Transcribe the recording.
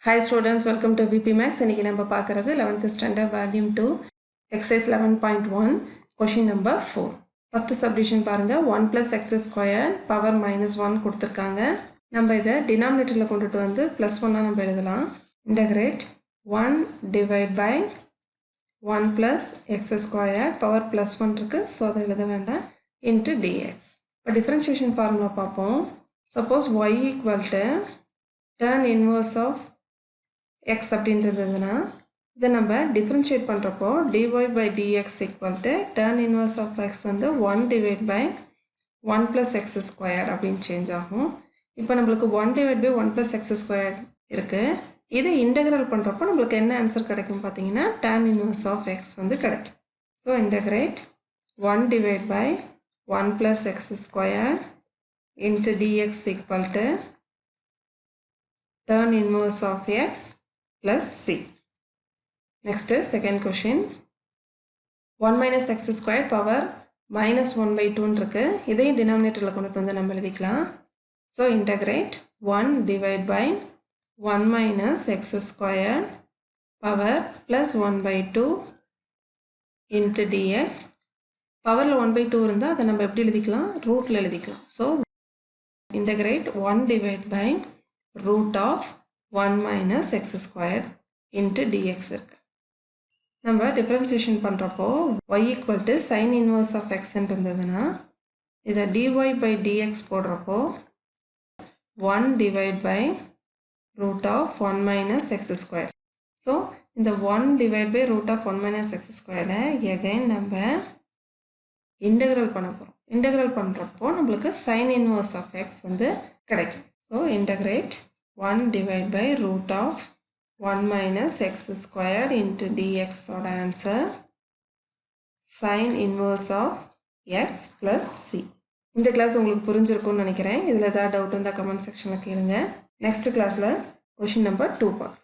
Hi students, welcome to VPMaths. இன்னைக்கு நம்ம பார்க்கிறது 11th standard volume 2 exercise 11.1 question number 4. First subdivision பாருங்க 1 plus x squared power minus 1 கொடுத்திருக்காங்க. நம்ம இதை denominatorல கொண்டுட்டு வந்து plus 1 நம்ம எழுதலாம். Integrate 1 divide by 1 plus x squared power plus 1 இருக்கு. So அதை எழுத வேண்டாம் into dx. இப்போ differentiation formula பார்ப்போம். Suppose y equal to tan inverse of x அப்படின்றதுனா இதை நம்ம டிஃபரன்ஷியேட் பண்ணுறப்போ dy by dx equal to tan inverse of x வந்து 1 divide by 1 plus x squared அப்படின்னு சேஞ்ச் ஆகும். இப்போ நம்மளுக்கு 1 divide by 1 plus x squared இருக்குது. இதை இன்டெக்ரல் பண்ணுறப்போ நம்மளுக்கு என்ன ஆன்சர் கிடைக்கும் பார்த்தீங்கன்னா tan inverse of x வந்து கிடைக்கும். So integrate 1 divide by 1 plus x squared into dx equal to tan inverse of x plus c. Next second question 1 minus x squared power minus 1 by 2 இருக்கு. இதையும் denominatorல கொண்டுட்டு வந்து நம்ம எழுதிக்கலாம். So integrate 1 divide by 1 minus x squared power plus 1 by 2 into dx. பவரில் 1 by 2 இருந்தால் அதை நம்ம எப்படி எழுதிக்கலாம் ரூட்டில் எழுதிக்கலாம். So integrate 1 divide by root of 1 minus x squared into dx இருக்கு. நம்ம differentiation பண்ணுறப்போ y equal to sin inverse of x இருந்ததுன்னா இதை dy by dx போடுறப்போ 1 divide by root of 1 minus x squared. So இந்த 1 divide by root of 1 minus x squared again நம்ம integral பண்ண போகிறோம். இன்டெக்ரல் பண்ணுறப்போ நம்மளுக்கு sin inverse of x வந்து கிடைக்கும். So integrate 1 divide by root of 1 minus x squared into dx ஓட answer sin inverse of x plus c. இந்த class உங்களுக்கு புரிஞ்சிருக்கும்னு நினைக்கிறேன். இதில் ஏதாவது டவுட் இருந்தால் கமெண்ட் செக்ஷனில் கேளுங்க. நெக்ஸ்ட் கிளாஸில் கொஷின் நம்பர் 2 பார்க்கலாம்.